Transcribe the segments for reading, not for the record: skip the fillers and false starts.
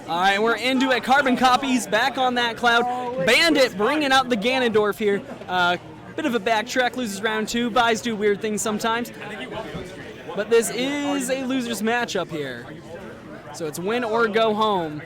All right, we're into it. CarbonCopies back on that cloud. Bandit bringing out the Ganondorf here. Bit of a backtrack, loses round 2. Buys do weird things sometimes. But this is a loser's matchup here. So it's win or go home.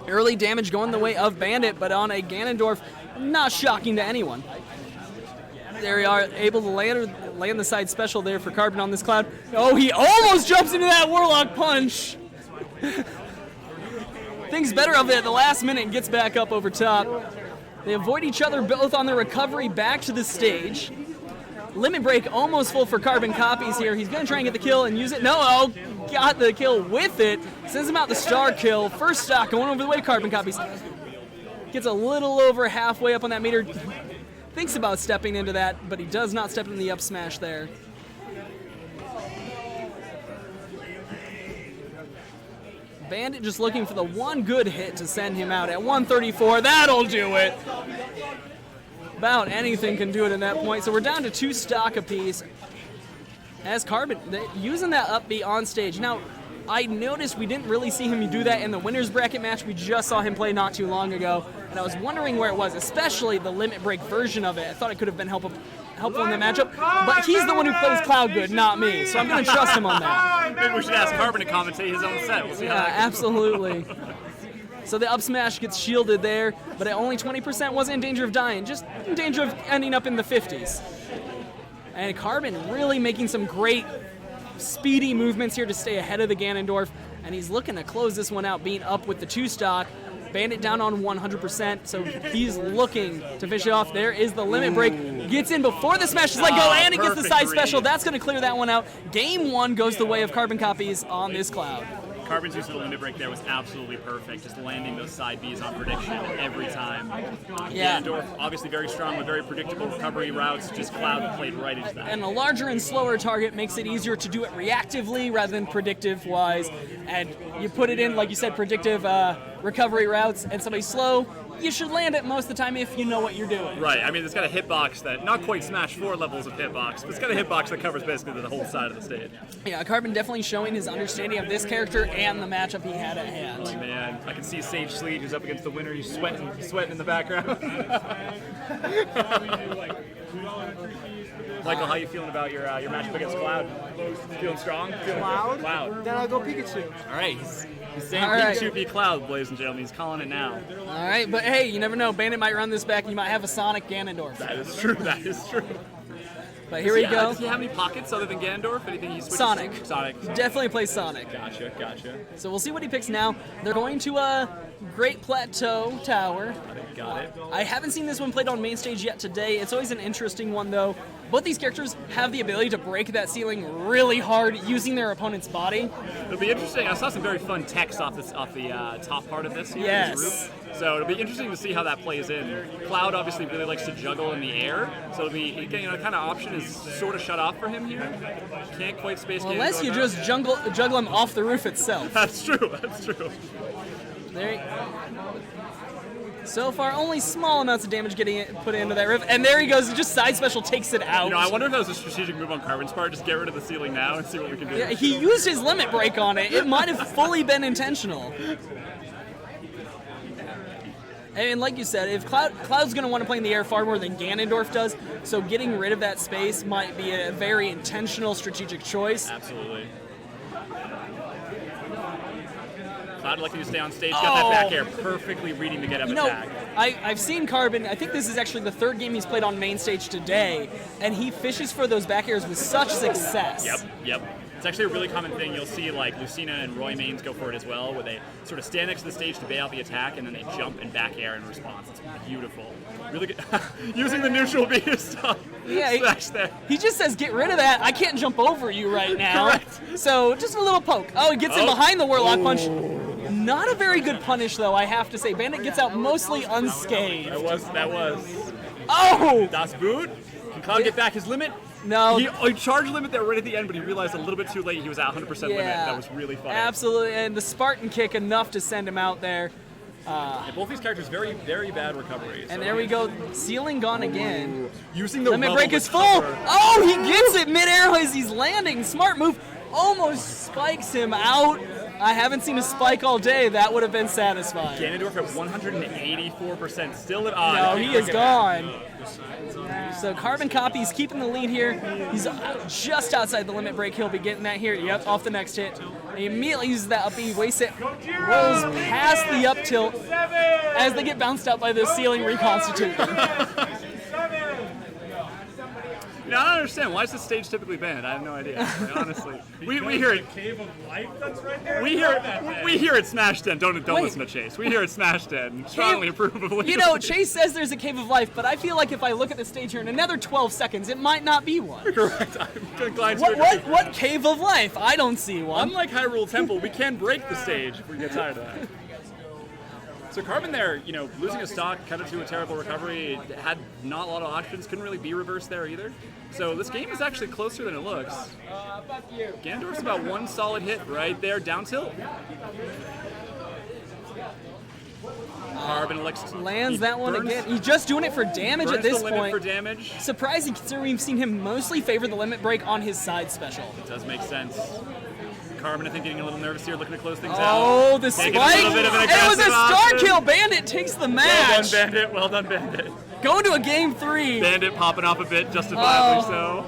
Early damage going the way of Bandit, but on a Ganondorf, not shocking to anyone. There we are, able to land the side special there for Carbon on this cloud. Oh, he almost jumps into that Warlock punch. Thinks better of it at the last minute and gets back up over top. They avoid each other both on the recovery back to the stage. Limit break almost full for CarbonCopies here. He's going to try and get the kill and use it. No, oh, got the kill with it. Sends him out the star kill. First stock going over the way CarbonCopies. Gets a little over halfway up on that meter. Thinks about stepping into that, but he does not step into the up smash there. Bandit just looking for the one good hit to send him out at 134. That'll do it. About anything can do it at that point. So we're down to 2 stock apiece. As Carbon using that up B on stage. Now, I noticed we didn't really see him do that in the winner's bracket match. We just saw him play not too long ago. And I was wondering where it was, especially the limit break version of it. I thought it could have been helpful in the matchup, but he's the one who plays Cloud good, not me, so I'm going to trust him on that. Maybe we should ask Carbon to commentate his own set. We'll see how that goes. Absolutely. So the up smash gets shielded there, but at only 20% wasn't in danger of dying, just in danger of ending up in the 50s. And Carbon really making some great speedy movements here to stay ahead of the Ganondorf, and he's looking to close this one out, being up with the 2 stock. Bandit down on 100%, so he's looking to finish it off. There is the limit break. Gets in before the smash is let go, and it gets the side special. That's going to clear that one out. Game 1 goes the way of CarbonCopies on this cloud. Carbon's use of the limit break there was absolutely perfect, just landing those side Bs on prediction every time. Yeah. Ganondorf, obviously very strong with very predictable recovery routes, just Cloud played right into that. And a larger and slower target makes it easier to do it reactively rather than predictive-wise. And you put it in, like you said, predictive recovery routes, and somebody's slow, you should land it most of the time if you know what you're doing. Right, I mean, it's got a hitbox that, not quite Smash 4 levels of hitbox, but it's got a hitbox that covers basically the whole side of the stage. Yeah, Carbon definitely showing his understanding of this character and the matchup he had at hand. Oh man, I can see Sage Sleet, who's up against the winner, he's sweating in the background. Michael, how you feeling about your matchup against Cloud? Feeling strong? Cloud? Cloud. Then I'll go Pikachu. All right, he's saying All right. Pikachu v Cloud, ladies and gentlemen. He's calling it now. All right, but hey, you never know. Bandit might run this back, and you might have a Sonic Ganondorf. That is true. That is true. But here we go. Does he have any pockets other than Ganondorf? Anything he switches Sonic. to? Sonic. Definitely plays Sonic. Gotcha. So we'll see what he picks now. They're going to Great Plateau Tower. Got it. I haven't seen this one played on main stage yet today. It's always an interesting one, though. Both these characters have the ability to break that ceiling really hard using their opponent's body. It'll be interesting. I saw some very fun text off the top part of this here. Yes. This group. So it'll be interesting to see how that plays in. Cloud obviously really likes to juggle in the air, so it'll be the kind of option is sort of shut off for him here. Can't quite space. Well, unless you just juggle him off the roof itself. That's true. There. So far, only small amounts of damage getting put into that roof, and there he goes. Just side special takes it out. You know, I wonder if that was a strategic move on Carbon's part. Just get rid of the ceiling now and see what we can do. Yeah, he used his limit break on it. It might have fully been intentional. And like you said, if Cloud's going to want to play in the air far more than Ganondorf does, so getting rid of that space might be a very intentional strategic choice. Absolutely. Cloud lucky to stay on stage, got that back air, perfectly reading the get-up attack. I've seen Carbon, I think this is actually the 3rd game he's played on main stage today, and he fishes for those back airs with such success. Yep. It's actually a really common thing. You'll see like Lucina and Roy Mains go for it as well, where they sort of stand next to the stage to bail out the attack, and then they jump and back air in response. It's beautiful. Really good. Using the neutral B to stop. Yeah, he just says, get rid of that. I can't jump over you right now. Correct. So just a little poke. Oh, he gets in behind the Warlock punch. Not a very good punish, though, I have to say. Bandit gets out mostly unscathed. That was. Oh! Das Boot. Can Cloud get back his limit? No. He charged limit there right at the end, but he realized a little bit too late he was at 100% limit. That was really funny. Absolutely, and the Spartan kick enough to send him out there. Both these characters very, very bad recovery. And there we go, ceiling gone again. Using the limit break is full. Oh, he gets it midair as he's landing. Smart move. Almost spikes him out. I haven't seen a spike all day. That would have been satisfying. Ganondorf at 184%, still at No, odds. he is gone. So CarbonCopies keeping the lead here. He's just outside the limit break. He'll be getting that here. Yep, off the next hit. And he immediately uses that up B, wastes it, rolls past the up tilt as they get bounced out by the ceiling reconstituting. You know, I don't understand. Why is this stage typically banned? I have no idea. Like, honestly, we hear it. Cave of Life that's right there. We hear it SmashDEN. Don't listen to Chase. We hear it SmashDEN. Strongly approve of You know, Chase says there's a Cave of Life, but I feel like if I look at the stage here in another 12 seconds, it might not be one. Correct. I'm inclined to agree. What Cave of Life? I don't see one. Unlike Hyrule Temple, we can break the stage if we get tired of that. So Carbon there, you know, losing a stock, kind of to a terrible recovery, had not a lot of options, couldn't really be reversed there either. So this game is actually closer than it looks. Ganondorf's about one solid hit right there, down tilt. Carbon lands that one again. He's just doing it for damage at this the limit point. for damage. Surprising considering we've seen him mostly favor the limit break on his side special. It does make sense. Carbon, I think, getting a little nervous here, looking to close things out. Oh, the spike! Taking a little bit of an It was a aggressive star option. kill. Bandit takes the match. Well done, Bandit. Well done, Bandit. Going to a game 3. Bandit popping off a bit, justifiably so.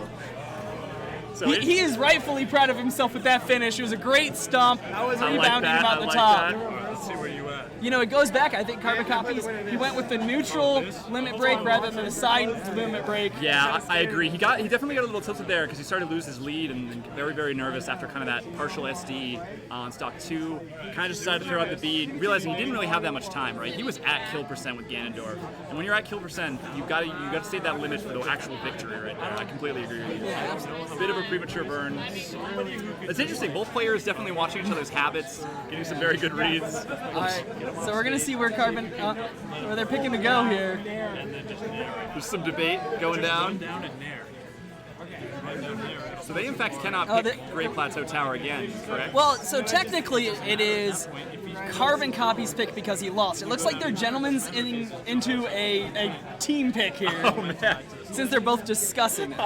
So He is rightfully proud of himself with that finish. It was a great stomp. I was rebounding him out the top. Let's see where you at. You know, it goes back. I think CarbonCopies, he went with the neutral limit break rather than the side limit break. Yeah, I agree. He definitely got a little tilted there because he started to lose his lead and very, very nervous after kind of that partial SD on stock 2. Kind of just decided to throw out the bead, realizing he didn't really have that much time, right? He was at kill percent with Ganondorf, and when you're at kill percent, you got to save that limit for the actual victory right there. I completely agree with you. Yeah, absolutely. A bit of a premature burn. It's interesting. Both players definitely watching each other's habits, getting some very good reads. All right, so we're gonna see where where they're picking to go here. There's some debate going down. So they in fact cannot pick Great Plateau Tower again, correct? Well, so technically it is CarbonCopies pick because he lost. It looks like they're gentlemen's into a team pick here. Oh man. Since they're both discussing it.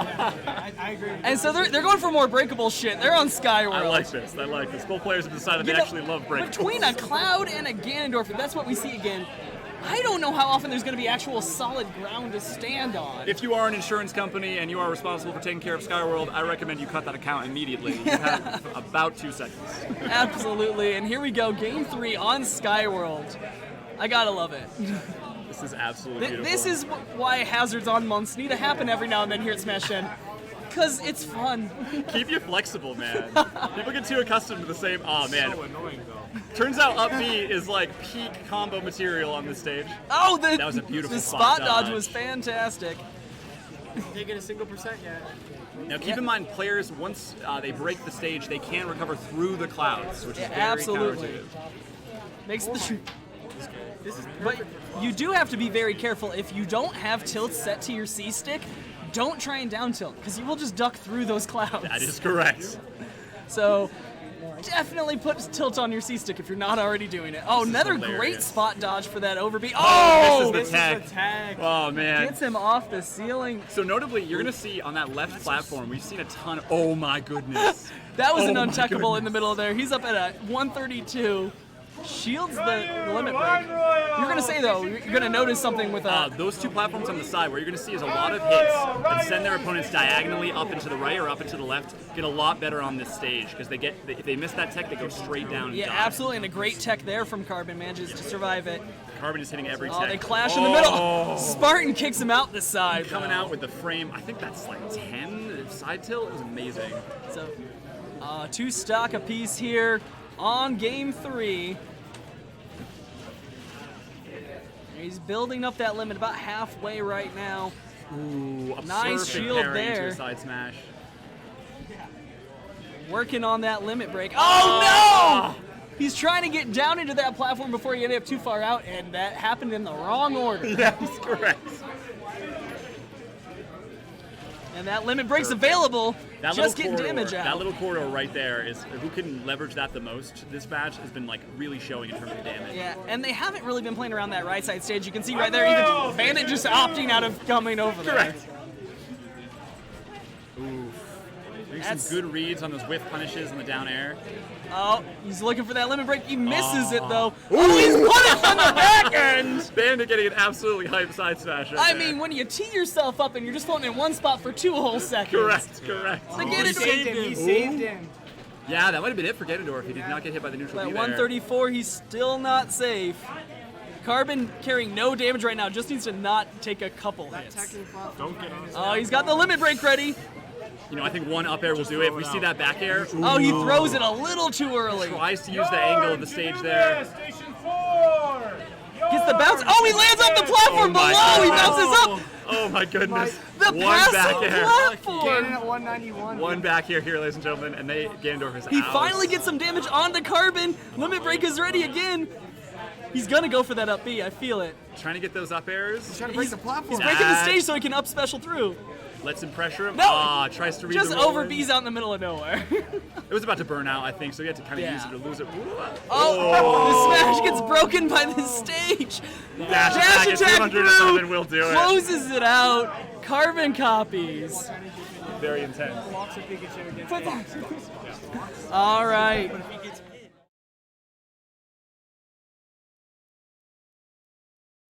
And so they're going for more breakable shit. They're on Skyward. I like this. I like this. Both players have decided they actually love breakables. Between a Cloud and a Ganondorf, if that's what we see again, I don't know how often there's going to be actual solid ground to stand on. If you are an insurance company and you are responsible for taking care of Skyworld, I recommend you cut that account immediately. You have about 2 seconds. Absolutely. And here we go, Game 3 on Skyworld. I gotta love it. This is absolutely beautiful. This is why hazards on months need to happen every now and then here at SmashDEN. Because it's fun. Keep you flexible, man. People get too accustomed to the same. Oh man. So annoying though. Turns out up B is like peak combo material on this stage. Oh, that was a beautiful the spot dodge dodge. was fantastic. Didn't get a single percent yet. Now keep in mind, players once they break the stage, they can recover through the clouds, which is very Absolutely. counterintuitive. Makes the This is But you do have to be very careful. If you don't have tilts set to your C stick, don't try and down tilt because you will just duck through those clouds. That is correct. So definitely put tilt on your C stick if you're not already doing it. Oh, another great hilarious. spot dodge for that over B. Oh, Oh, this is the tag. Oh man. gets him off the ceiling. So notably, you're gonna see on that left platform, we've seen a ton of. Oh my goodness. That was an Oh my untuckable in the goodness. middle there. He's up at a 132. Shields the limit break. You're gonna say though, you're gonna notice something with Those two platforms on the side, what you're going to see is a lot of hits that send their opponents diagonally up and to the right or up and to the left. Get a lot better on this stage because if they miss that tech, they go straight down. And yeah, die. absolutely, and a great tech there from Carbon manages to survive it. Carbon is hitting every tech. Oh, they clash in the middle. Spartan kicks him out the side. Coming out with the frame, I think that's like 10 side tilt. It was amazing. So, 2 stock apiece here on Game 3. He's building up that limit about halfway right now. Ooh, Nice shield parry there. into a side smash. Working on that limit break. Oh no! He's trying to get down into that platform before he ended up too far out, and that happened in the wrong order. That's correct. And that limit break's available. That just little getting corridor, damage out. That little corridor right there is who can leverage that the most. This match has been like really showing in terms of damage. Yeah, and they haven't really been playing around that right side stage. You can see right there, even Bandit just opting out of coming over there. Correct. Oof. Doing That's- some good reads on those whiff punishes and the down air. Oh, he's looking for that limit break. He misses it though. Oh, he's punished on the back end. Bandit getting an absolutely hype side smash right I there. mean, when you tee yourself up and you're just floating in one spot for 2 whole seconds. Correct. The He Ganondorf. saved him. He saved him. Yeah, that might have been it for Ganondorf if he did not get hit by the neutral At B there. 134, he's still not safe. Carbon carrying no damage right now, just needs to not take a couple hits. Attacking platform. Don't get on. Oh, he's got the limit break ready. You know, I think one up air will do it. If we see that back air, Oh, he throws it a little too early. tries to use the angle of the stage there. Station 4. Gets the bounce. Oh, he lands off the platform my below. He God. bounces up. Oh my goodness. The One back passive air. Ganon platform. at 191. One back here, ladies and gentlemen, and Ganondorf is He out. finally gets some damage onto Carbon. Limit break is ready again. He's gonna go for that up B. I feel it. Trying to get those up airs. Trying to break the platform. He's breaking the stage so he can up special through. Lets him pressure him. No! Tries to read Just the roll over in. B's out in the middle of nowhere. It was about to burn out, I think, so he had to kind of Yeah. use it to lose it. Oh, the smash gets broken by the stage. Dash attack at 207 through, will do it. closes it out. Carbon copies. Very intense. Blocks of Pikachu against All right. But if he gets